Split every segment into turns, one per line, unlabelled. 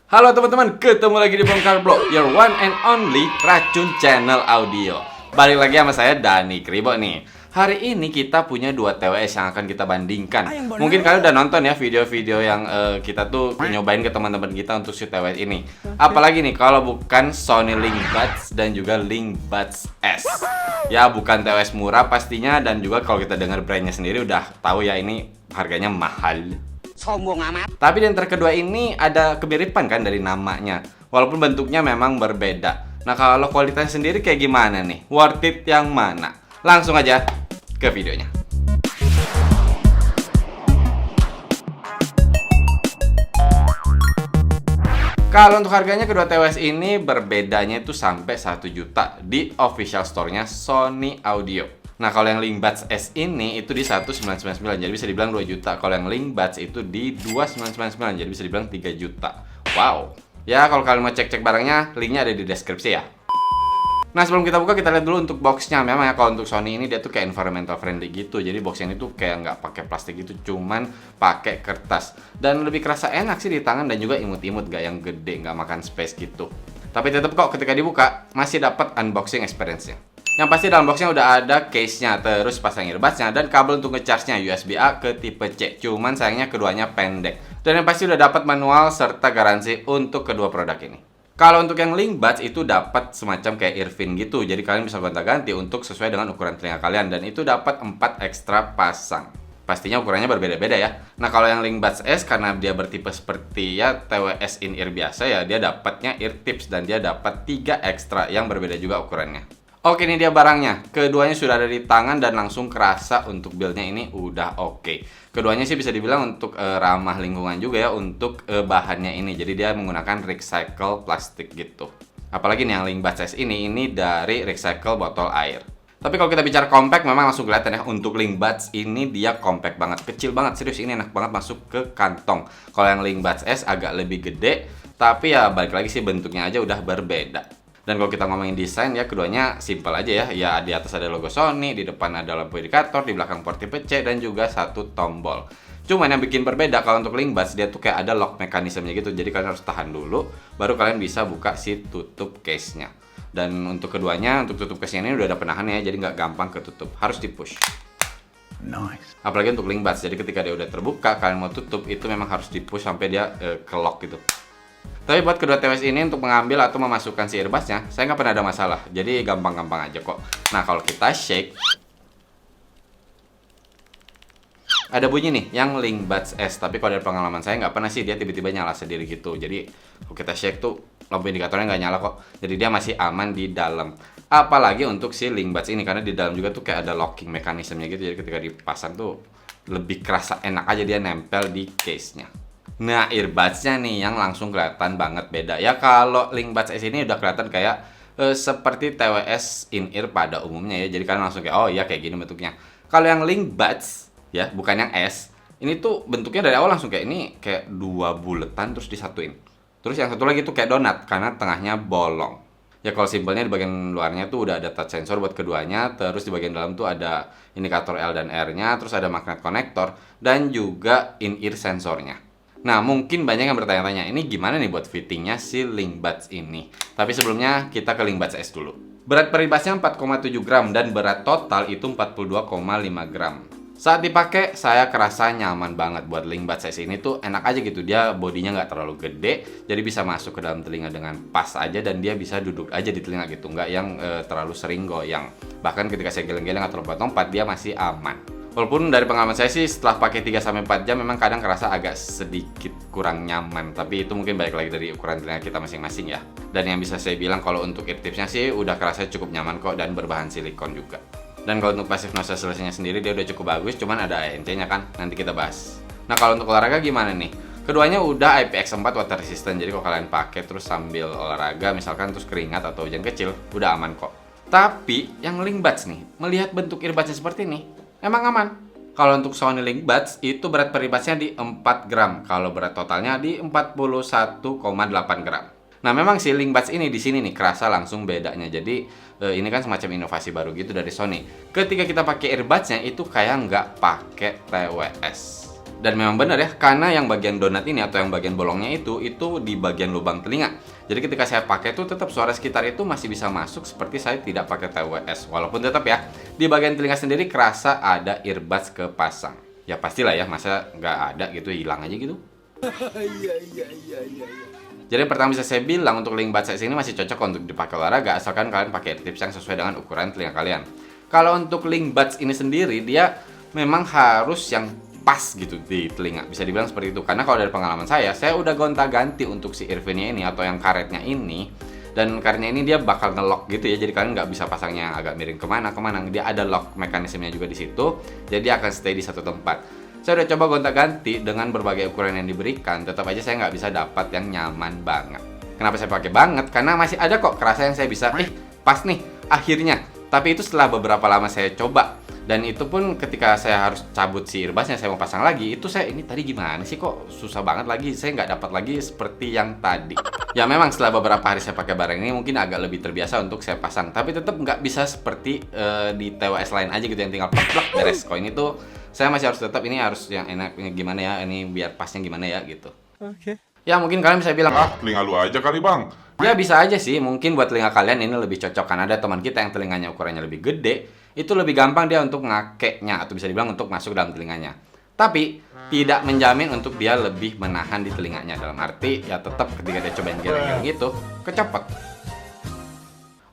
Halo teman-teman, ketemu lagi di Bongkar Blog, your one and only racun channel audio. Balik lagi sama saya, Dani Kribo nih. Hari ini kita punya dua TWS yang akan kita bandingkan. Mungkin kalian udah nonton ya video-video yang kita tuh nyobain ke teman-teman kita untuk shoot TWS ini. Apalagi nih kalau bukan Sony Link Buds dan juga Link Buds S. Ya bukan TWS murah pastinya, dan juga kalau kita dengar brandnya sendiri udah tahu ya ini harganya mahal.
Sombong amat.
Tapi di antara kedua ini ada kemiripan kan dari namanya, walaupun bentuknya memang berbeda. Nah kalau kualitasnya sendiri kayak gimana nih? Worth it yang mana? Langsung aja ke videonya. Kalau untuk harganya kedua TWS ini berbedanya itu sampai 1 juta di official store-nya Sony Audio. Nah kalau yang Link Buds S ini itu di 1999, jadi bisa dibilang 2 juta. Kalau yang Link Buds itu di 2999, jadi bisa dibilang 3 juta. Wow. Ya kalau kalian mau cek-cek barangnya, linknya ada di deskripsi ya. Nah sebelum kita buka, kita lihat dulu untuk boxnya. Memang ya kalau untuk Sony ini dia tuh kayak environmental friendly gitu. Jadi boxnya ini tuh kayak nggak pakai plastik gitu, cuman pakai kertas. Dan lebih kerasa enak sih di tangan, dan juga imut-imut, gak yang gede, nggak makan space gitu. Tapi tetap kok ketika dibuka masih dapat unboxing experience-nya. Yang pasti dalam boxnya udah ada case-nya, terus pasang earbuds-nya, dan kabel untuk nge-charge-nya USB-A ke tipe C. Cuman sayangnya keduanya pendek. Dan yang pasti udah dapat manual serta garansi untuk kedua produk ini. Kalau untuk yang Link Buds itu dapat semacam kayak earphone gitu. Jadi kalian bisa gonta-ganti untuk sesuai dengan ukuran telinga kalian, dan itu dapat 4 ekstra pasang. Pastinya ukurannya berbeda-beda ya. Nah kalau yang Link Buds S karena dia bertipe seperti ya TWS in-ear biasa ya, dia dapatnya ear tips, dan dia dapat 3 ekstra yang berbeda juga ukurannya. Oke, ini dia barangnya. Keduanya sudah ada di tangan dan langsung kerasa untuk build-nya ini udah oke. Keduanya sih bisa dibilang untuk ramah lingkungan juga ya untuk bahannya ini. Jadi dia menggunakan recycle plastik gitu. Apalagi nih yang Link Buds S ini dari recycle botol air. Tapi kalau kita bicara compact, memang langsung kelihatan ya untuk Link Buds ini dia compact banget, kecil banget, serius ini enak banget masuk ke kantong. Kalau yang Link Buds S agak lebih gede, tapi ya balik lagi sih bentuknya aja udah berbeda. Dan kalau kita ngomongin desain ya keduanya simple aja ya. Ya di atas ada logo Sony, di depan ada lampu indikator, di belakang port tipe C, dan juga satu tombol. Cuman yang bikin berbeda kalau untuk Link Buds dia tuh kayak ada lock mekanismenya gitu. Jadi kalian harus tahan dulu baru kalian bisa buka si tutup case-nya. Dan untuk keduanya, untuk tutup case-nya ini udah ada penahannya ya, jadi nggak gampang ketutup, harus di-push. Nice. Apalagi untuk Link Buds, jadi ketika dia udah terbuka, kalian mau tutup itu memang harus di-push sampai dia ke lock gitu. Tapi buat kedua TWS ini untuk mengambil atau memasukkan si earbuds-nya, saya nggak pernah ada masalah. Jadi gampang-gampang aja kok. Nah kalau kita shake, ada bunyi nih yang Link Buds S. Tapi kalau dari pengalaman saya nggak pernah sih dia tiba-tiba nyala sendiri gitu. Jadi kalau kita shake tuh lampu indikatornya nggak nyala kok. Jadi dia masih aman di dalam. Apalagi untuk si Link Buds ini, karena di dalam juga tuh kayak ada locking mekanismenya gitu. Jadi ketika dipasang tuh lebih kerasa enak aja dia nempel di case-nya. Nah earbuds-nya nih yang langsung kelihatan banget beda. Ya kalau Link Buds S ini udah kelihatan kayak seperti TWS in-ear pada umumnya ya. Jadi kalian langsung kayak oh iya kayak gini bentuknya. Kalau yang Link Buds ya bukan yang S, ini tuh bentuknya dari awal langsung kayak ini, kayak 2 buletan terus disatuin. Terus yang satu lagi tuh kayak donat karena tengahnya bolong. Ya kalau simpelnya di bagian luarnya tuh udah ada touch sensor buat keduanya. Terus di bagian dalam tuh ada indikator L dan R-nya. Terus ada magnet konektor dan juga in-ear sensornya. Nah mungkin banyak yang bertanya-tanya, ini gimana nih buat fittingnya si Link Buds ini. Tapi sebelumnya kita ke Link Buds S dulu. Berat per earbudsnya 4,7 gram dan berat total itu 42,5 gram. Saat dipakai saya kerasa nyaman banget. Buat Link Buds S ini tuh enak aja gitu. Dia bodinya nggak terlalu gede, jadi bisa masuk ke dalam telinga dengan pas aja, dan dia bisa duduk aja di telinga gitu, nggak yang terlalu sering goyang. Bahkan ketika saya geleng-geleng atau lompat-lompat dia masih aman. Walaupun dari pengalaman saya sih setelah pakai 3-4 jam memang kadang kerasa agak sedikit kurang nyaman. Tapi itu mungkin balik lagi dari ukuran telinga kita masing-masing ya. Dan yang bisa saya bilang kalau untuk ear tipsnya sih udah kerasa cukup nyaman kok, dan berbahan silikon juga. Dan kalau untuk passive noise cancellation-nya sendiri dia udah cukup bagus, cuman ada ANC-nya kan, nanti kita bahas. Nah kalau untuk olahraga gimana nih? Keduanya udah IPX4 water resistant, jadi kalau kalian pakai terus sambil olahraga misalkan terus keringat atau hujan kecil, udah aman kok. Tapi yang Link Buds nih, melihat bentuk earbuds-nya seperti ini, emang aman. Kalau untuk Sony Link Buds itu berat per earbuds-nya di 4 gram, kalau berat totalnya di 41,8 gram. Nah memang si Link Buds ini di sini nih kerasa langsung bedanya. Jadi ini kan semacam inovasi baru gitu dari Sony. Ketika kita pakai earbuds-nya itu kayak nggak pakai TWS. Dan memang benar ya, karena yang bagian donat ini atau yang bagian bolongnya itu di bagian lubang telinga. Jadi ketika saya pakai tuh tetap suara sekitar itu masih bisa masuk seperti saya tidak pakai TWS. Walaupun tetap ya, di bagian telinga sendiri kerasa ada earbuds kepasang. Ya pastilah ya, masa nggak ada gitu, hilang aja gitu. Jadi pertama bisa saya bilang untuk link buds ini masih cocok untuk dipakai olahraga asalkan kalian pakai tips yang sesuai dengan ukuran telinga kalian. Kalau untuk link buds ini sendiri dia memang harus yang pas gitu di telinga, bisa dibilang seperti itu. Karena kalau dari pengalaman saya udah gonta-ganti untuk si earphone-nya ini atau yang karetnya ini. Dan karetnya ini dia bakal nge-lock gitu ya, jadi kalian nggak bisa pasangnya agak miring kemana. Dia ada lock mekanismenya juga di situ, jadi dia akan stay di satu tempat. Saya udah coba gonta-ganti dengan berbagai ukuran yang diberikan, tetap aja saya nggak bisa dapat yang nyaman banget. Kenapa saya pakai banget? Karena masih ada kok kerasa yang saya bisa, pas nih akhirnya. Tapi itu setelah beberapa lama saya coba. Dan itu pun ketika saya harus cabut si earbudsnya, saya mau pasang lagi, itu saya ini tadi gimana sih kok susah banget lagi, saya nggak dapat lagi seperti yang tadi. Ya memang setelah beberapa hari saya pakai barang ini mungkin agak lebih terbiasa untuk saya pasang, tapi tetap nggak bisa seperti di TWS lain aja gitu yang tinggal plak beres. Kok ini tuh saya masih harus tetap ini harus yang enaknya gimana ya, ini biar pasnya gimana ya gitu. Oke. Ya mungkin kalian bisa bilang,
telinga lu aja kali bang.
Ya bisa aja sih, mungkin buat telinga kalian ini lebih cocok. Karena ada teman kita yang telinganya ukurannya lebih gede, itu lebih gampang dia untuk ngakeknya atau bisa dibilang untuk masuk dalam telinganya. Tapi tidak menjamin untuk dia lebih menahan di telinganya. Dalam arti ya tetap ketika dia cobain geleng-geleng gitu, kecopot.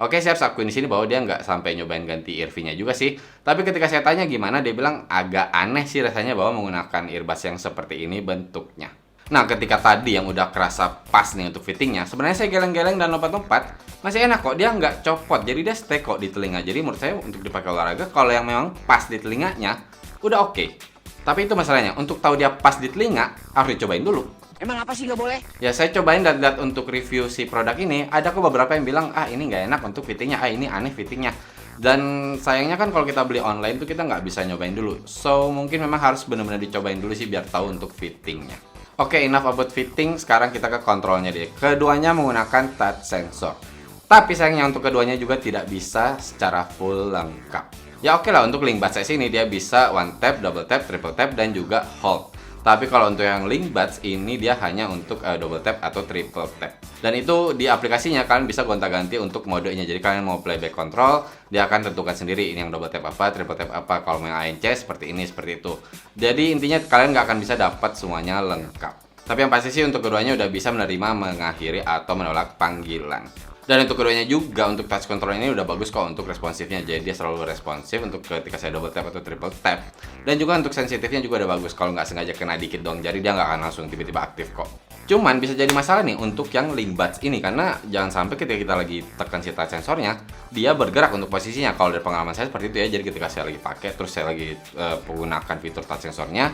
Oke, saya harus akuin di sini bahwa dia nggak sampai nyobain ganti earphone-nya juga sih. Tapi ketika saya tanya gimana, dia bilang agak aneh sih rasanya bahwa menggunakan earbuds yang seperti ini bentuknya. Nah, ketika tadi yang udah kerasa pas nih untuk fittingnya, sebenarnya saya geleng-geleng dan lompat-lompat, masih enak kok, dia nggak copot, jadi dia stay kok di telinga. Jadi menurut saya untuk dipakai olahraga, kalau yang memang pas di telinganya, udah oke. Tapi itu masalahnya, untuk tahu dia pas di telinga, harus dicobain dulu.
Emang apa sih nggak boleh?
Ya saya cobain dan untuk review si produk ini, ada kok beberapa yang bilang, ini nggak enak untuk fittingnya, ini aneh fittingnya. Dan sayangnya kan kalau kita beli online tuh kita nggak bisa nyobain dulu. So mungkin memang harus benar-benar dicobain dulu sih biar tahu untuk fittingnya. Oke, enough about fitting, sekarang kita ke kontrolnya deh. Keduanya menggunakan touch sensor. Tapi sayangnya untuk keduanya juga tidak bisa secara full lengkap. Ya oke lah, untuk link buds ini dia bisa one tap, double tap, triple tap, dan juga hold. Tapi kalau untuk yang link buds ini dia hanya untuk double tap atau triple tap. Dan itu di aplikasinya kalian bisa gonta-ganti untuk modenya. Jadi kalian mau playback control, dia akan tentukan sendiri ini yang double tap apa, triple tap apa. Kalau mau yang ANC seperti ini, seperti itu. Jadi intinya kalian nggak akan bisa dapat semuanya lengkap. Tapi yang pasti sih untuk keduanya udah bisa menerima, mengakhiri, atau menolak panggilan. Dan untuk keduanya juga untuk touch control ini udah bagus kok untuk responsifnya. Jadi dia selalu responsif untuk ketika saya double tap atau triple tap. Dan juga untuk sensitifnya juga udah bagus. Kalau nggak sengaja kena dikit dong, jadi dia nggak akan langsung tiba-tiba aktif kok. Cuman bisa jadi masalah nih untuk yang link buds ini, karena jangan sampai ketika kita lagi tekan si touch sensornya, dia bergerak untuk posisinya. Kalau dari pengalaman saya seperti itu ya. Jadi ketika saya lagi pakai, terus saya lagi menggunakan fitur touch sensornya,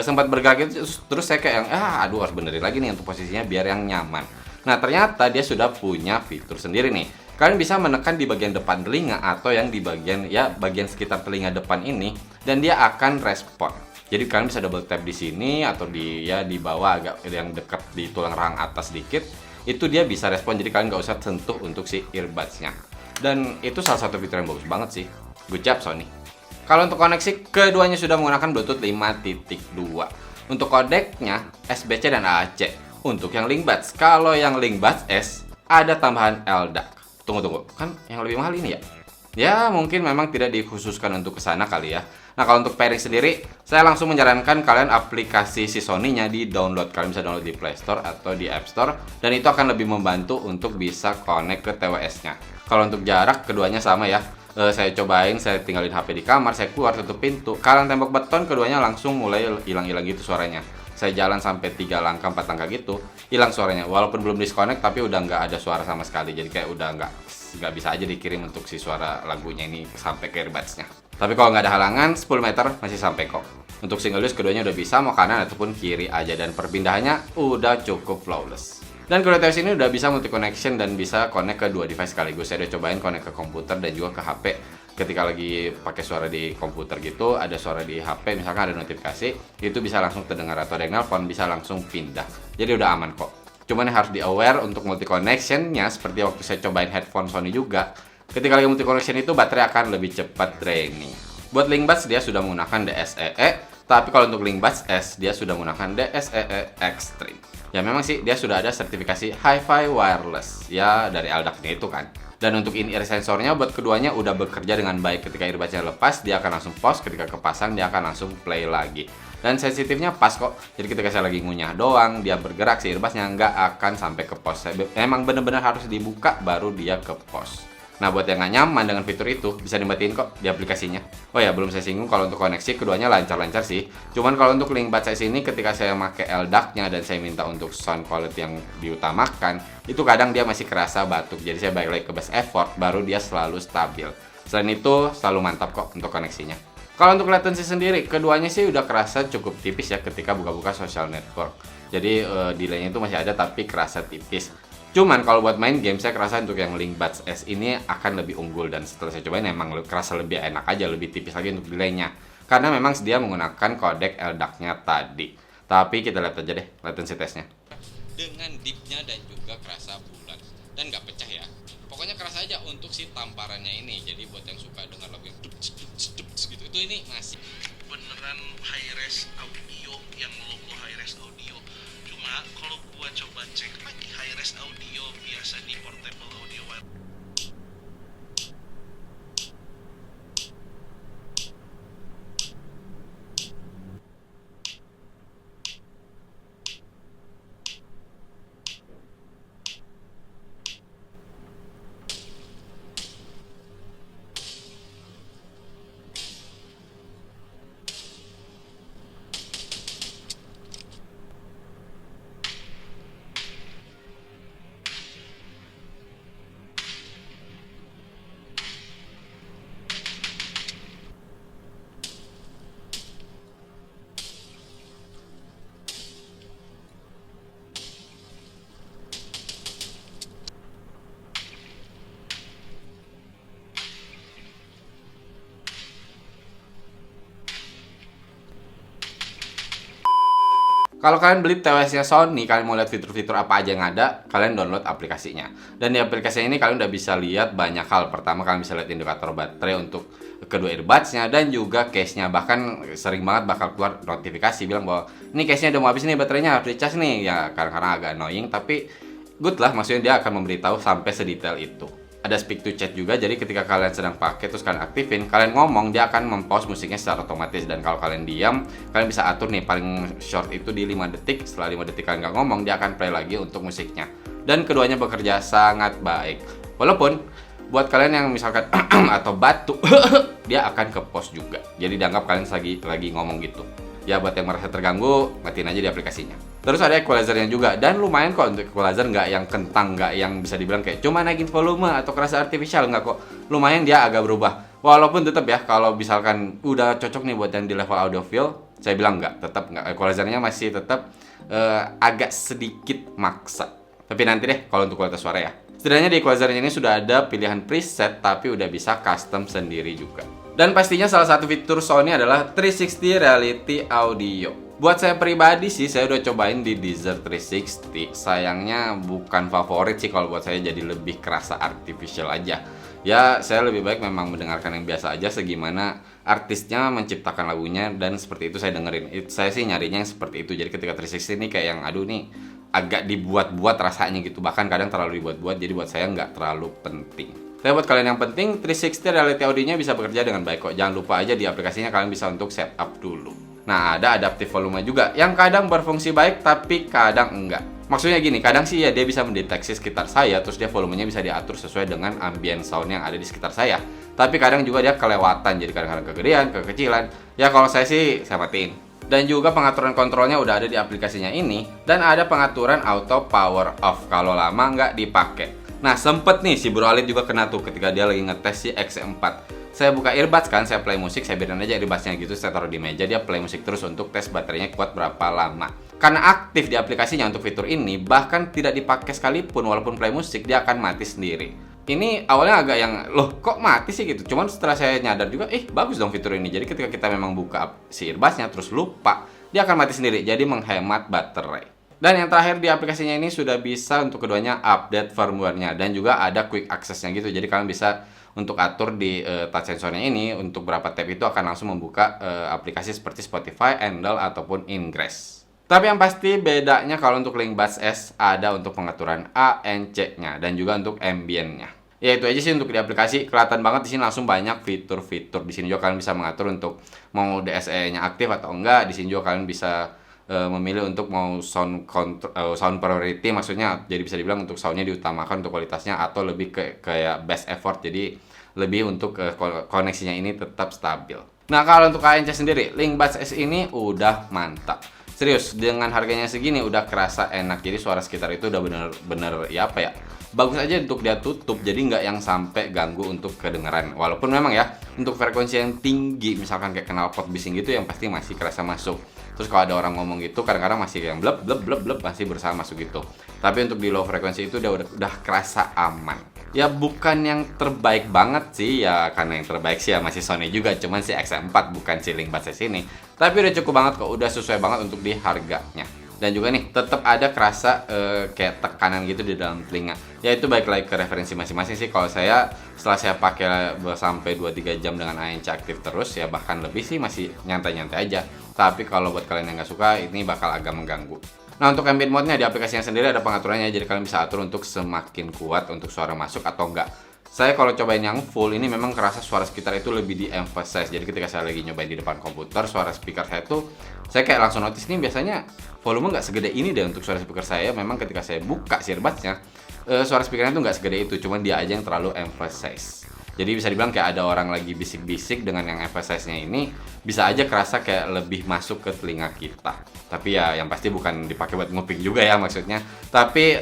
sempat bergerak itu, terus saya kayak yang aduh harus benerin lagi nih untuk posisinya biar yang nyaman. Nah ternyata dia sudah punya fitur sendiri nih. Kalian bisa menekan di bagian depan telinga atau yang di bagian bagian sekitar telinga depan ini, dan dia akan respon. Jadi kalian bisa double tap di sini atau di bawah agak yang dekat di tulang rahang atas sedikit. Itu dia bisa respon, jadi kalian nggak usah sentuh untuk si earbuds-nya. Dan itu salah satu fitur yang bagus banget sih. Good job Sony. Kalau untuk koneksi, keduanya sudah menggunakan Bluetooth 5.2. Untuk kodeknya SBC dan AAC. Untuk yang link buds, kalau yang link buds S ada tambahan LDAC. Tunggu, kan yang lebih mahal ini ya? Ya mungkin memang tidak dikhususkan untuk kesana kali ya. Nah kalau untuk pairing sendiri, saya langsung menyarankan kalian aplikasi si Sony-nya di download. Kalian bisa download di Play Store atau di App Store, dan itu akan lebih membantu untuk bisa connect ke TWS-nya. Kalau untuk jarak, keduanya sama ya. Saya cobain, saya tinggalin HP di kamar, saya keluar tutup pintu, kalian tembok beton, keduanya langsung mulai hilang-hilang gitu suaranya. Saya jalan sampai 3 langkah 4 langkah gitu, hilang suaranya. Walaupun belum disconnect, tapi udah nggak ada suara sama sekali. Jadi kayak udah nggak bisa aja dikirim untuk si suara lagunya ini sampai ke earbuds-nya. Tapi kalau nggak ada halangan, 10 meter masih sampai kok. Untuk single use keduanya udah bisa, mau kanan ataupun kiri aja, dan perpindahannya udah cukup flawless. Dan kedua TWS ini udah bisa multi connection dan bisa connect ke dua device sekaligus. Saya udah cobain connect ke komputer dan juga ke HP. Ketika lagi pakai suara di komputer gitu, ada suara di HP, misalkan ada notifikasi, itu bisa langsung terdengar, atau ada yang nelfon bisa langsung pindah. Jadi udah aman kok. Cuman harus di aware untuk multi connection-nya, seperti waktu saya cobain headphone Sony juga. Ketika lagi multi connection itu baterai akan lebih cepat draining. Buat link buds dia sudah menggunakan DSEE Tapi kalau untuk Linkbuds S, dia sudah menggunakan DSEE Extreme. Ya memang sih dia sudah ada sertifikasi Hi-Fi Wireless ya dari LDAC-nya itu kan. Dan untuk in-ear sensornya buat keduanya udah bekerja dengan baik. Ketika earbudsnya lepas, dia akan langsung pause. Ketika kepasang, dia akan langsung play lagi. Dan sensitifnya pas kok. Jadi ketika saya lagi ngunyah doang, dia bergerak, si earbudsnya nggak akan sampai ke pause. Emang bener-bener harus dibuka baru dia ke pause. Nah, buat yang nggak nyaman dengan fitur itu, bisa dimatiin kok di aplikasinya. Oh ya, belum saya singgung kalau untuk koneksi, keduanya lancar-lancar sih. Cuman kalau untuk Linkbuds ini, ketika saya pakai LDAC-nya dan saya minta untuk sound quality yang diutamakan, itu kadang dia masih kerasa batuk. Jadi saya balik lagi ke best effort, baru dia selalu stabil. Selain itu, selalu mantap kok untuk koneksinya. Kalau untuk latency sendiri, keduanya sih udah kerasa cukup tipis ya ketika buka-buka social network. Jadi delay-nya itu masih ada tapi kerasa tipis. Cuman kalau buat main game saya kerasa untuk yang Linkbuds S ini akan lebih unggul, dan setelah saya cobain emang kerasa lebih enak aja, lebih tipis lagi untuk delay-nya. Karena memang dia menggunakan kodek LDAC-nya tadi. Tapi kita lihat aja deh latency testnya. Dengan deep-nya dan juga kerasa bulat dan nggak pecah ya. Pokoknya kerasa aja untuk si tamparannya ini. Jadi buat yang suka dengar lagu yang gitu, itu ini masih
beneran high-res audio yang logo high-res audio. Cuma kalau gua coba cek lagi high-res audio biasa di portable audio web.
Kalau kalian beli TWS-nya Sony, kalian mau lihat fitur-fitur apa aja yang ada, kalian download aplikasinya. Dan di aplikasi ini kalian udah bisa lihat banyak hal. Pertama, kalian bisa lihat indikator baterai untuk kedua earbuds-nya dan juga case-nya. Bahkan sering banget bakal keluar notifikasi bilang bahwa ini case-nya udah mau habis nih, baterainya harus dicas nih. Ya kadang-kadang agak annoying, tapi good lah, maksudnya dia akan memberitahu sampai sedetail itu. Ada speak to chat juga, jadi ketika kalian sedang pakai terus kalian aktifin, kalian ngomong, dia akan mempause musiknya secara otomatis. Dan kalau kalian diam, kalian bisa atur nih paling short itu di 5 detik. Setelah 5 detik kalian nggak ngomong, dia akan play lagi untuk musiknya. Dan keduanya bekerja sangat baik. Walaupun buat kalian yang misalkan atau batuk, dia akan ke pause juga. Jadi dianggap kalian lagi ngomong gitu. Ya buat yang merasa terganggu, matiin aja di aplikasinya. Terus ada equalizernya juga, dan lumayan kok untuk equalizer, nggak yang kentang, nggak yang bisa dibilang kayak cuma naikin volume atau kerasa artificial, nggak kok. Lumayan dia agak berubah. Walaupun tetap ya, kalau misalkan udah cocok nih buat yang di level audiophile, saya bilang nggak, tetap nggak. Equalizernya masih tetap agak sedikit maksa. Tapi nanti deh kalau untuk kualitas suara ya. Setidaknya di equalizernya ini sudah ada pilihan preset, tapi udah bisa custom sendiri juga. Dan pastinya salah satu fitur Sony adalah 360 Reality Audio. Buat saya pribadi sih, saya udah cobain di Deezer 360. Sayangnya bukan favorit sih, kalau buat saya jadi lebih kerasa artificial aja. Ya, saya lebih baik memang mendengarkan yang biasa aja, segimana artisnya menciptakan lagunya, dan seperti itu saya dengerin. Saya sih nyarinya yang seperti itu. Jadi ketika 360 ini kayak yang aduh nih, agak dibuat-buat rasanya gitu. Bahkan kadang terlalu dibuat-buat, jadi buat saya nggak terlalu penting. Tapi buat kalian yang penting, 360 Reality Audio-nya bisa bekerja dengan baik kok. Jangan lupa aja di aplikasinya kalian bisa untuk setup dulu. Nah, ada adaptive volume juga, yang kadang berfungsi baik, tapi kadang enggak. Maksudnya gini, kadang sih ya dia bisa mendeteksi sekitar saya, terus dia volumenya bisa diatur sesuai dengan ambient sound yang ada di sekitar saya. Tapi kadang juga dia kelewatan, jadi kadang-kadang kegedean, kekecilan. Ya kalau saya sih, saya matiin. Dan juga pengaturan kontrolnya udah ada di aplikasinya ini, dan ada pengaturan auto power off kalau lama nggak dipakai. Nah, sempet nih si Bro Alit juga kena tuh ketika dia lagi ngetes si X4. Saya buka earbuds kan, saya play musik, saya biarin aja earbudsnya gitu, saya taruh di meja, dia play musik terus untuk tes baterainya kuat berapa lama. Karena aktif di aplikasinya untuk fitur ini, bahkan tidak dipakai sekalipun walaupun play musik, dia akan mati sendiri. Ini awalnya agak yang, loh kok mati sih gitu. Cuman setelah saya nyadar juga, bagus dong fitur ini. Jadi ketika kita memang buka si earbudsnya terus lupa, dia akan mati sendiri, jadi menghemat baterai. Dan yang terakhir di aplikasinya ini sudah bisa untuk keduanya update firmware-nya dan juga ada quick access-nya gitu. Jadi kalian bisa untuk atur di touch sensornya ini untuk berapa tap itu akan langsung membuka aplikasi seperti Spotify, Endel ataupun Ingress. Tapi yang pasti bedanya kalau untuk Linkbuds S ada untuk pengaturan ANC-nya dan juga untuk ambient-nya. Ya itu aja sih untuk di aplikasi. Kelihatan banget di sini langsung banyak fitur-fitur. Di sini juga kalian bisa mengatur untuk mau DSE-nya aktif atau enggak. Di sini juga kalian bisa memilih untuk mau sound priority, maksudnya jadi bisa dibilang untuk soundnya diutamakan untuk kualitasnya atau lebih ke kayak best effort, jadi lebih untuk koneksinya ini tetap stabil. Nah kalau untuk ANC sendiri, Linkbuds S ini udah mantap. Serius, dengan harganya segini udah kerasa enak. Jadi suara sekitar itu udah bener-bener ya apa ya, bagus aja untuk dia tutup, jadi nggak yang sampai ganggu untuk kedengaran. Walaupun memang ya untuk frekuensi yang tinggi, misalkan kayak knalpot bising gitu, yang pasti masih kerasa masuk. Terus kalau ada orang ngomong gitu, kadang-kadang masih yang blep blep blep blep masih berusaha masuk gitu. Tapi untuk di low frekuensi itu udah kerasa aman. Ya bukan yang terbaik banget sih ya, karena yang terbaik sih ya masih Sony juga, cuman si XM4 bukan si Linkbuds S ini. Tapi udah cukup banget kok, udah sesuai banget untuk di harganya. Dan juga nih tetap ada kerasa kayak tekanan gitu di dalam telinga. Ya itu baik lagi ke referensi masing-masing sih. Kalau saya setelah saya pakai sampai 2-3 jam dengan ANC aktif terus ya, bahkan lebih sih, masih nyantai-nyantai aja. Tapi kalau buat kalian yang nggak suka, ini bakal agak mengganggu. Nah untuk ambient mode-nya di aplikasinya sendiri ada pengaturannya, jadi kalian bisa atur untuk semakin kuat untuk suara masuk atau enggak. Saya kalau cobain yang full ini memang kerasa suara sekitar itu lebih di-emphasize. Jadi ketika saya lagi nyobain di depan komputer, suara speaker saya tuh, saya kayak langsung notice nih biasanya volume nggak segede ini deh untuk suara speaker saya. Memang ketika saya buka si earbuds-nya, suara speakernya tuh nggak segede itu, cuman dia aja yang terlalu emphasize. Jadi bisa dibilang kayak ada orang lagi bisik-bisik, dengan yang emphasize-nya ini bisa aja kerasa kayak lebih masuk ke telinga kita. Tapi ya yang pasti bukan dipakai buat nguping juga ya maksudnya. Tapi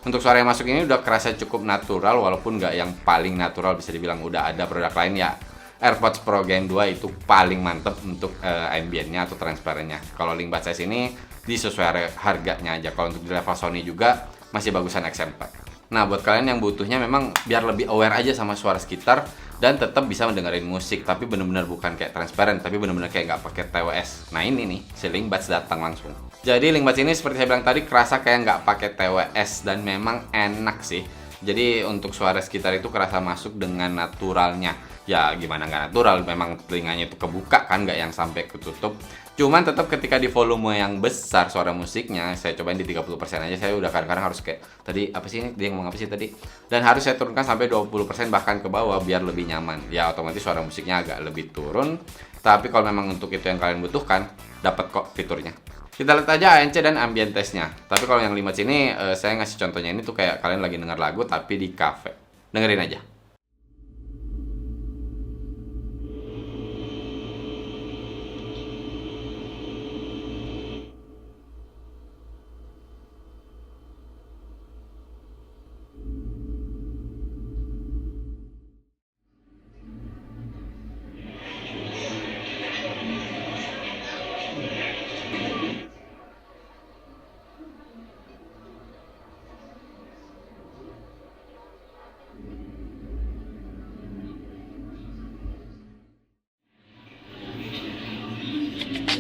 untuk suara yang masuk ini udah kerasa cukup natural, walaupun nggak yang paling natural, bisa dibilang udah ada produk lain ya. AirPods Pro Gen 2 itu paling mantep untuk ambientnya atau transparannya. Kalau Linkbuds S ini disesuaikan harganya aja. Kalau untuk di level Sony juga masih bagusan XM4. Nah buat kalian yang butuhnya memang biar lebih aware aja sama suara sekitar dan tetap bisa mendengarin musik, tapi bener-bener bukan kayak transparan, tapi bener-bener kayak nggak pakai TWS. Nah ini nih si Linkbuds datang langsung. Jadi Linkbuds ini seperti saya bilang tadi kerasa kayak nggak pakai TWS dan memang enak sih. Jadi untuk suara sekitar itu kerasa masuk dengan naturalnya. Ya gimana nggak natural, memang telinganya itu kebuka kan, nggak yang sampai ketutup. Cuman tetap ketika di volume yang besar suara musiknya, saya cobain di 30% aja, saya udah kadang-kadang harus kayak, tadi apa sih ini, dia ngomong apa sih tadi? Dan harus saya turunkan sampai 20% bahkan ke bawah biar lebih nyaman. Ya otomatis suara musiknya agak lebih turun. Tapi kalau memang untuk itu yang kalian butuhkan, dapat kok fiturnya. Kita lihat aja ANC dan ambient testnya. Tapi kalau yang Linkbuds ini, saya ngasih contohnya ini tuh kayak kalian lagi denger lagu tapi di cafe. Dengerin aja.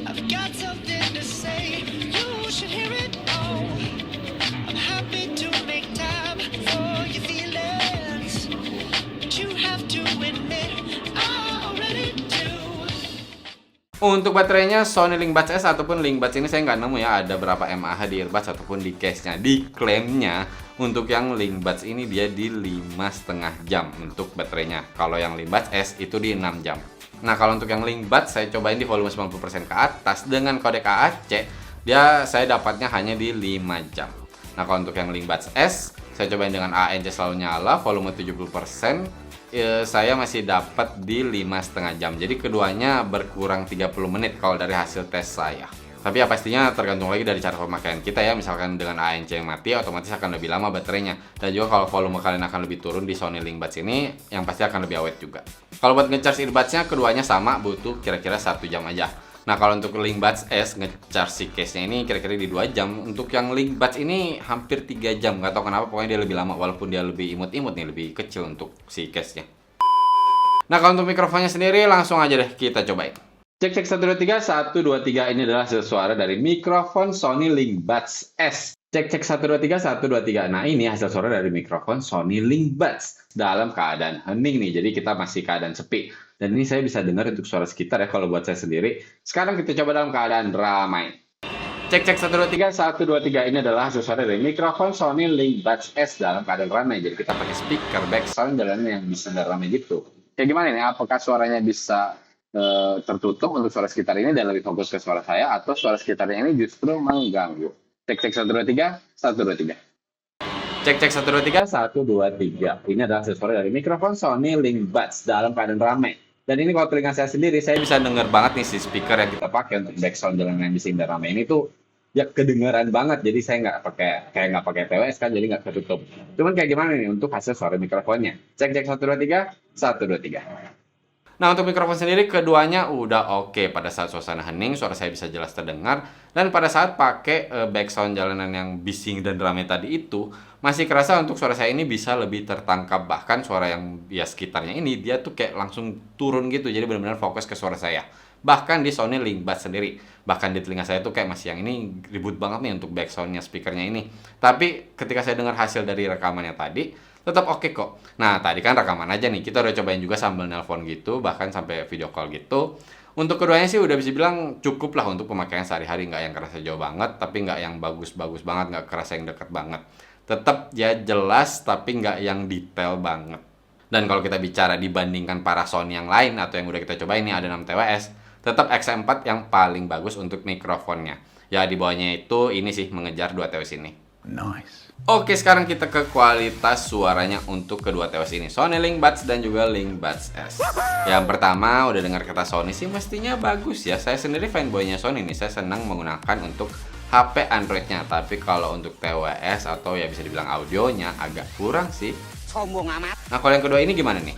I've got something to say, you should hear it all. I'm happy to make time for your feelings, but you have to admit I already do.
Untuk baterainya Sony Linkbuds S ataupun Linkbuds ini saya nggak nemu ya ada berapa mAh di earbuds ataupun di case-nya. Diklaimnya untuk yang Linkbuds ini dia di 5,5 jam untuk baterainya. Kalau yang Linkbuds S itu di 6 jam. Nah kalau untuk yang Linkbuds saya cobain di volume 90% ke atas dengan kodek AAC, saya dapatnya hanya di 5 jam. Nah kalau untuk yang Linkbuds S saya cobain dengan ANC selalu nyala, volume 70%, saya masih dapat di 5,5 jam. Jadi keduanya berkurang 30 menit kalau dari hasil tes saya. Tapi ya pastinya tergantung lagi dari cara pemakaian kita ya. Misalkan dengan ANC yang mati, otomatis akan lebih lama baterainya. Dan juga kalau volume kalian akan lebih turun di Sony Linkbuds ini, yang pasti akan lebih awet juga. Kalau buat ngecharge earbuds-nya, keduanya sama, butuh kira-kira 1 jam aja. Nah kalau untuk Linkbuds S, ngecharge si case-nya ini kira-kira di 2 jam. Untuk yang Linkbuds ini hampir 3 jam. Gak tau kenapa, pokoknya dia lebih lama. Walaupun dia lebih imut-imut nih, lebih kecil untuk si case-nya. Nah kalau untuk mikrofonnya sendiri, langsung aja deh kita cobain. Cek cek 123 ini adalah hasil suara dari mikrofon Sony Linkbuds S. Cek cek 123. Nah, ini hasil suara dari mikrofon Sony Linkbuds dalam keadaan hening nih. Jadi kita masih keadaan sepi. Dan ini saya bisa dengar untuk suara sekitar ya kalau buat saya sendiri. Sekarang kita coba dalam keadaan ramai. Cek cek 123 ini adalah hasil suara dari mikrofon Sony Linkbuds S dalam keadaan ramai. Jadi kita pakai speaker back sound jalannya yang bisa ramai gitu. Kayak gimana nih? Apakah suaranya bisa tertutup untuk suara sekitar ini dan lebih fokus ke suara saya, atau suara sekitarnya ini justru mengganggu? Cek cek 123. Cek cek 123. Ini adalah hasil suara dari mikrofon Sony Linkbuds dalam keadaan ramai. Dan ini kalau telinga saya sendiri, saya bisa dengar banget nih si speaker yang kita pakai untuk background jalan yang bising dan ramai ini tuh ya kedengaran banget. Jadi saya nggak pakai TWS kan, jadi nggak ketutup. Cuman kayak gimana nih untuk hasil suara mikrofonnya? Cek cek 123. Nah, untuk mikrofon sendiri keduanya udah oke. Pada saat suasana hening, suara saya bisa jelas terdengar. Dan pada saat pakai background jalanan yang bising dan ramai tadi itu, masih kerasa untuk suara saya ini bisa lebih tertangkap. Bahkan suara yang ya sekitarnya ini, dia tuh kayak langsung turun gitu. Jadi benar-benar fokus ke suara saya. Bahkan di Sony Linkbuds sendiri. Bahkan di telinga saya tuh kayak masih yang ini ribut banget nih untuk backsoundnya speakernya ini. Tapi ketika saya dengar hasil dari rekamannya tadi, tetap oke kok. Nah, tadi kan rekaman aja nih. Kita udah cobain juga sambil nelpon gitu, bahkan sampai video call gitu. Untuk keduanya sih udah bisa bilang cukup lah untuk pemakaian sehari-hari. Nggak yang kerasa jauh banget, tapi nggak yang bagus-bagus banget, nggak kerasa yang deket banget. Tetap ya jelas, tapi nggak yang detail banget. Dan kalau kita bicara dibandingkan para Sony yang lain, atau yang udah kita cobain nih ada 6 TWS, tetap XM4 yang paling bagus untuk mikrofonnya. Ya di bawahnya itu ini sih mengejar 2 TWS ini.
Nice.
Oke, sekarang kita ke kualitas suaranya untuk kedua TWS ini, Sony Linkbuds dan juga Linkbuds S. Yang pertama, udah dengar kata Sony sih mestinya bagus ya. Saya sendiri fanboynya Sony nih, saya senang menggunakan untuk HP Androidnya. Tapi kalau untuk TWS atau ya bisa dibilang audionya agak kurang sih.
Sombong amat.
Nah, kalau yang kedua ini gimana nih?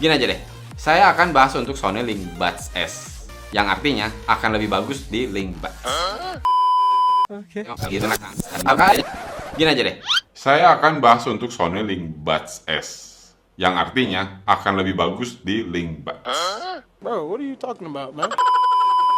Gini aja deh, saya akan bahas untuk Sony Linkbuds S, yang artinya akan lebih bagus di Linkbuds. Oke. Gitu nah. Gini aja deh.
Saya akan bahas untuk Sony Linkbuds S, yang artinya akan lebih bagus di Linkbuds.
Bro, what are you talking about, man?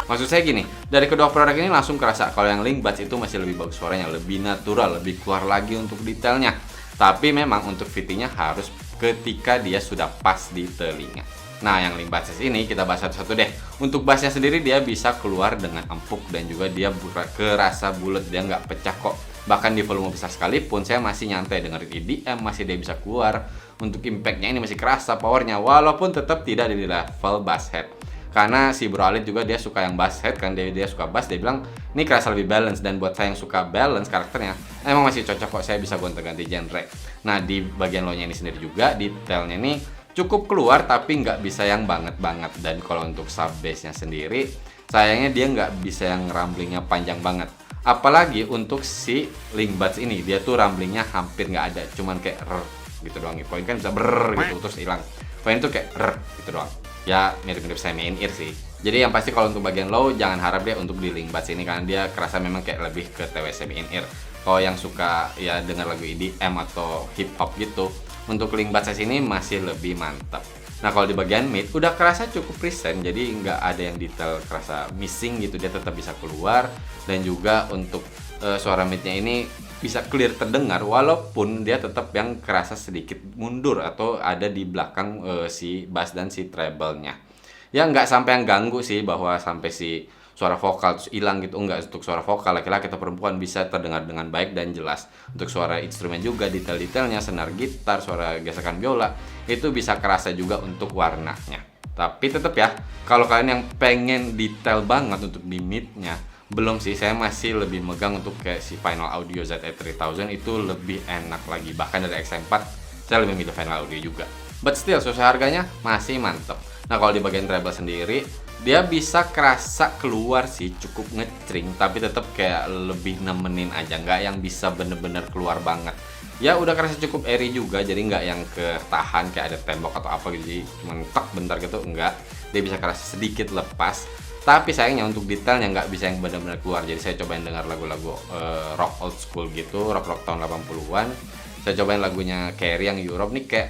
Maksud saya gini, dari kedua produk ini langsung kerasa kalau yang Linkbuds itu masih lebih bagus suaranya, lebih natural, lebih keluar lagi untuk detailnya. Tapi memang untuk fittingnya harus ketika dia sudah pas di telinga. Nah, yang Linkbuds S ini kita bahas satu-satu deh. Untuk bassnya sendiri dia bisa keluar dengan empuk dan juga dia kerasa bulat, dia nggak pecah kok. Bahkan di volume besar sekalipun saya masih nyantai dengerin EDM, masih dia bisa keluar. Untuk impactnya ini masih kerasa powernya, walaupun tetap tidak di level bass head. Karena si Bro Alit juga dia suka yang bass head kan, dia suka bass, dia bilang ini kerasa lebih balance. Dan buat saya yang suka balance karakternya, emang masih cocok kok, saya bisa gonta-ganti genre. Nah, di bagian low-nya ini sendiri juga detailnya ini cukup keluar tapi nggak bisa yang banget-banget. Dan kalau untuk sub bassnya sendiri, sayangnya dia nggak bisa yang rumblingnya panjang banget. Apalagi untuk si Linkbuds ini, dia tuh rumblingnya hampir nggak ada, cuman kayak gitu doang. Poin kan bisa gitu terus hilang. Poin tuh kayak gitu doang. Ya mirip-mirip semi in ear sih. Jadi yang pasti kalau untuk bagian low jangan harap deh untuk di Linkbuds ini, karena dia kerasa memang kayak lebih ke TW semi in ear. Kalau yang suka ya dengar lagu EDM atau hip hop gitu, untuk Linkbuds ini masih lebih mantap. Nah, kalau di bagian mid udah kerasa cukup present, jadi nggak ada yang detail kerasa missing gitu, dia tetap bisa keluar. Dan juga untuk suara midnya ini bisa clear terdengar, walaupun dia tetap yang kerasa sedikit mundur atau ada di belakang si bass dan si treble-nya. Ya nggak sampai yang ganggu sih, bahwa sampai si suara vokal terus hilang gitu, enggak. Untuk suara vokal laki-laki atau perempuan bisa terdengar dengan baik dan jelas. Untuk suara instrumen juga detail-detailnya, senar gitar, suara gesekan biola itu bisa kerasa juga untuk warnanya. Tapi tetap ya, kalau kalian yang pengen detail banget untuk di mid-nya, belum sih, saya masih lebih megang untuk kayak si Final Audio ZA3000 itu lebih enak lagi. Bahkan dari XM4 saya lebih milih Final Audio juga. But still, sesuai harganya masih mantep. Nah, kalau di bagian treble sendiri, dia bisa kerasa keluar sih, cukup ngecring, tapi tetap kayak lebih nemenin aja, nggak yang bisa bener-bener keluar banget. Ya udah kerasa cukup airy juga, jadi nggak yang ketahan kayak ada tembok atau apa gitu, jadi cuma tek bentar gitu, enggak. Dia bisa kerasa sedikit lepas, tapi sayangnya untuk detailnya nggak bisa yang bener-bener keluar. Jadi saya cobain dengar lagu-lagu rock old school gitu, rock tahun 80-an. Saya cobain lagunya Carrie yang Europe nih, kayak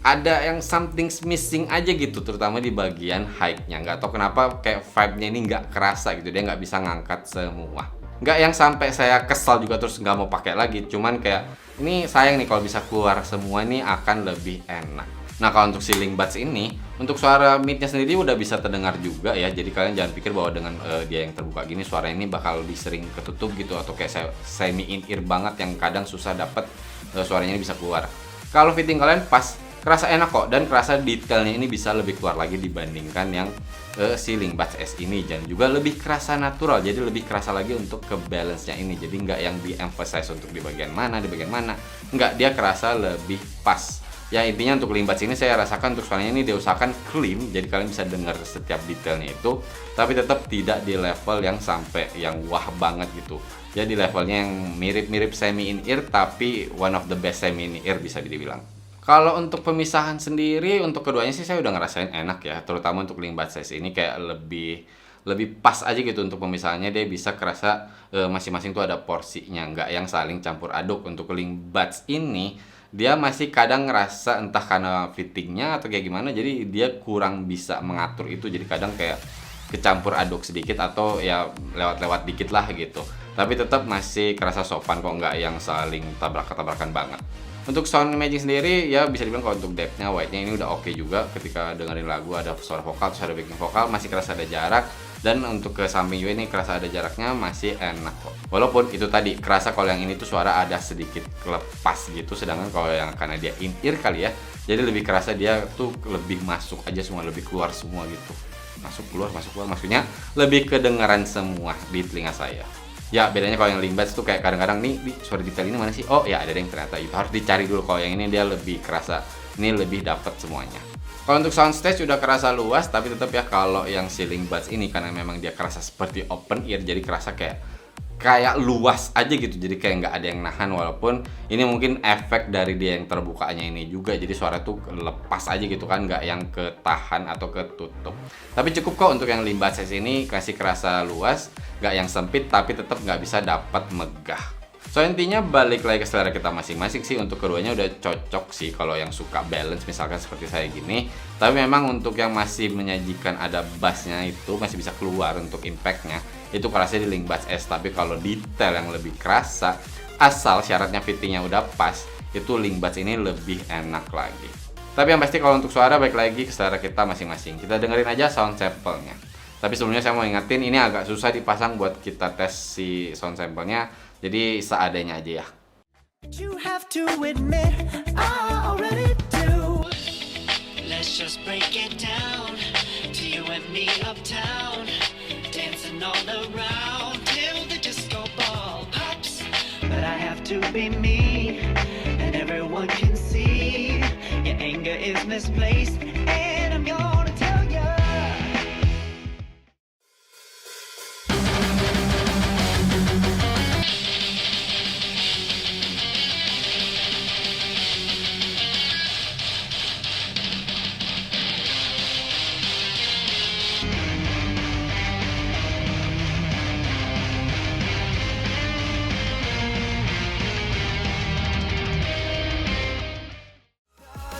ada yang something missing aja gitu, terutama di bagian height-nya. Nggak tahu kenapa kayak vibe-nya ini nggak kerasa gitu, dia nggak bisa ngangkat semua. Nggak yang sampai saya kesal juga terus nggak mau pakai lagi, cuman kayak ini sayang nih kalau bisa keluar semua ini akan lebih enak. Nah kalau untuk si Link Buds ini, untuk suara mid-nya sendiri udah bisa terdengar juga ya. Jadi kalian jangan pikir bahwa dengan dia yang terbuka gini suara ini bakal lebih sering ketutup gitu, atau kayak semi in ear banget yang kadang susah dapet suaranya ini bisa keluar. Kalau fitting kalian pas, kerasa enak kok, dan kerasa detailnya ini bisa lebih keluar lagi dibandingkan yang si Link Buds S ini, dan juga lebih kerasa natural, jadi lebih kerasa lagi untuk ke balance-nya ini. Jadi nggak yang di-emphasize untuk di bagian mana, nggak, dia kerasa lebih pas. Ya intinya untuk Link Buds ini saya rasakan untuk suaranya ini diusahakan clean, jadi kalian bisa dengar setiap detailnya itu, tapi tetap tidak di level yang sampai yang wah banget gitu. Jadi levelnya yang mirip-mirip semi in ear, tapi one of the best semi in ear bisa dibilang. Kalau untuk pemisahan sendiri, untuk keduanya sih saya udah ngerasain enak ya, terutama untuk Link Buds S ini kayak lebih pas aja gitu untuk pemisahannya. Dia bisa kerasa masing-masing tuh ada porsinya, nggak yang saling campur aduk. Untuk Link Buds ini dia masih kadang ngerasa entah karena fittingnya atau kayak gimana, jadi dia kurang bisa mengatur itu, jadi kadang kayak kecampur aduk sedikit atau ya lewat-lewat dikit lah gitu. Tapi tetap masih kerasa sopan kok, nggak yang saling tabrak-tabrakan banget. Untuk sound imaging sendiri ya bisa dibilang kalau untuk depth-nya, white-nya ini udah oke juga. Ketika dengerin lagu ada suara vokal, terus ada backing vokal, masih kerasa ada jarak. Dan untuk ke samping juga ini kerasa ada jaraknya, masih enak kok. Walaupun itu tadi kerasa kalau yang ini tuh suara ada sedikit lepas gitu, sedangkan kalau yang karena dia in ear kali ya, jadi lebih kerasa dia tuh lebih masuk aja semua, lebih keluar semua gitu. Masuk keluar, maksudnya lebih kedengaran semua di telinga saya. Ya bedanya kalau yang Link Buds tuh kayak kadang-kadang nih suara detail ini mana sih? Oh ya ada yang ternyata itu harus dicari dulu. Kalau yang ini dia lebih kerasa, ini lebih dapat semuanya. Kalau untuk soundstage udah kerasa luas, tapi tetap ya kalau yang si Link Buds ini karena memang dia kerasa seperti open ear, jadi kerasa kayak luas aja gitu, jadi kayak nggak ada yang nahan. Walaupun ini mungkin efek dari dia yang terbukanya ini juga, jadi suara tuh lepas aja gitu kan, nggak yang ketahan atau ketutup. Tapi cukup kok untuk yang Link Buds ini kasih kerasa luas, nggak yang sempit, tapi tetap nggak bisa dapat megah. So intinya balik lagi ke selera kita masing-masing sih. Untuk keduanya udah cocok sih kalau yang suka balance misalkan seperti saya gini. Tapi memang untuk yang masih menyajikan ada bassnya itu masih bisa keluar untuk impactnya, itu kerasa di Link Buds S. Tapi kalau detail yang lebih kerasa, asal syaratnya fittingnya udah pas, itu Link Buds ini lebih enak lagi. Tapi yang pasti kalau untuk suara balik lagi ke selera kita masing-masing. Kita dengerin aja sound sample-nya. Tapi sebelumnya saya mau ingetin, ini agak susah dipasang buat kita tes si sound sample-nya. Jadi seadanya aja ya.
You have to admit, I already do. Let's just break it down to you and me uptown, dancing all around till the disco ball pops. But I have to be me, and everyone can see your anger is misplaced, and I'm gonna tell ya.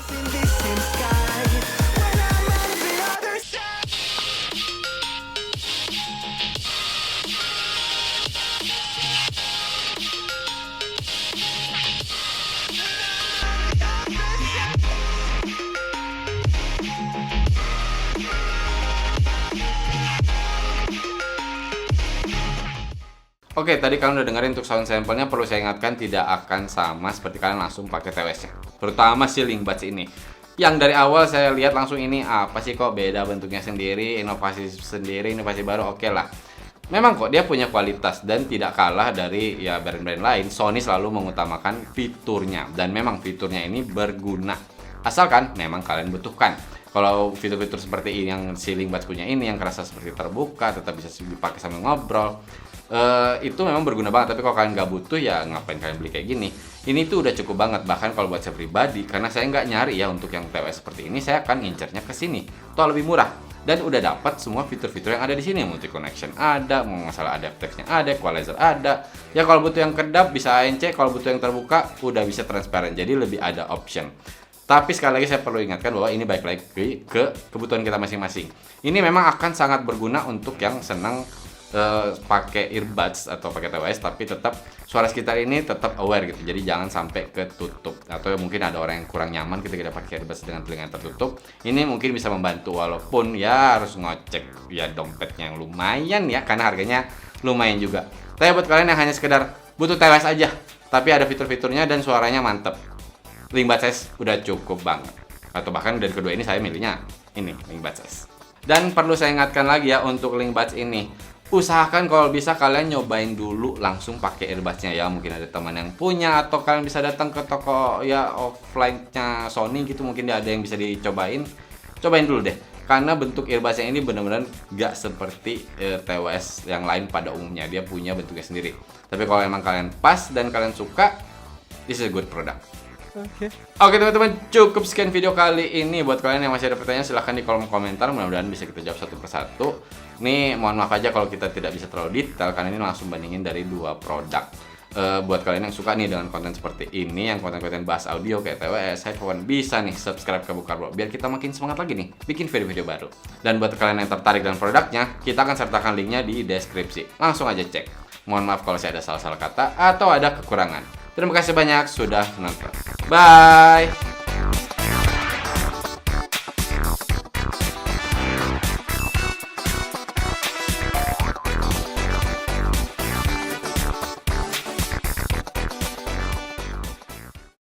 In this same sky, when I'm on the other side.
Oke, tadi kalian udah dengerin untuk sound sample-nya. Perlu saya ingatkan tidak akan sama seperti kalian langsung pakai TWS-nya. Terutama si Link Buds ini. Yang dari awal saya lihat langsung ini apa sih kok beda bentuknya sendiri, inovasi sendiri, inovasi baru, oke lah. Memang kok dia punya kualitas dan tidak kalah dari ya brand-brand lain. Sony selalu mengutamakan fiturnya dan memang fiturnya ini berguna. Asalkan memang kalian butuhkan. Kalau fitur-fitur seperti ini yang si Link Buds punya ini yang kerasa seperti terbuka, tetap bisa dipakai sambil ngobrol, itu memang berguna banget. Tapi kalau kalian nggak butuh ya ngapain kalian beli kayak gini. Ini tuh udah cukup banget. Bahkan kalau buat saya pribadi, karena saya nggak nyari ya untuk yang TWS seperti ini, saya akan ngincernya ke sini. Toh lebih murah dan udah dapat semua fitur-fitur yang ada di sini. Multi connection ada, masalah adaptexnya ada, equalizer ada. Ya kalau butuh yang kedap bisa ANC, kalau butuh yang terbuka udah bisa transparent. Jadi lebih ada option. Tapi sekali lagi saya perlu ingatkan bahwa ini baik lagi ke kebutuhan kita masing-masing. Ini memang akan sangat berguna untuk yang senang pakai earbuds atau pakai TWS, tapi tetap suara sekitar ini tetap aware gitu. Jadi jangan sampai ketutup, atau mungkin ada orang yang kurang nyaman ketika kita pakai earbuds dengan telinga tertutup. Ini mungkin bisa membantu, walaupun ya harus ngecek ya dompetnya yang lumayan ya, karena harganya lumayan juga. Tapi buat kalian yang hanya sekedar butuh TWS aja, tapi ada fitur-fiturnya dan suaranya mantep, Linkbuds S udah cukup banget. Atau bahkan dari kedua ini saya milihnya ini Linkbuds S. Dan perlu saya ingatkan lagi ya untuk Linkbuds ini, usahakan kalau bisa kalian nyobain dulu langsung pakai earbudsnya ya. Mungkin ada teman yang punya, atau kalian bisa datang ke toko ya offline-nya Sony gitu, mungkin ada yang bisa dicobain. Cobain dulu deh, karena bentuk earbudsnya ini benar-benar gak seperti TWS yang lain pada umumnya. Dia punya bentuknya sendiri. Tapi kalau emang kalian pas dan kalian suka, this is a good product. Oke teman-teman, cukup sekian video kali ini. Buat kalian yang masih ada pertanyaan, silahkan di kolom komentar. Mudah-mudahan bisa kita jawab satu persatu. Nih mohon maaf aja kalau kita tidak bisa terlalu detail, karena ini langsung bandingin dari dua produk. Buat kalian yang suka nih dengan konten seperti ini, yang konten-konten bahas audio kayak TWS, headphone, bisa nih subscribe ke Bukarblo biar kita makin semangat lagi nih bikin video-video baru. Dan buat kalian yang tertarik dengan produknya, kita akan sertakan linknya di deskripsi. Langsung aja cek. Mohon maaf kalau saya ada salah-salah kata atau ada kekurangan. Terima kasih banyak sudah menonton. Bye.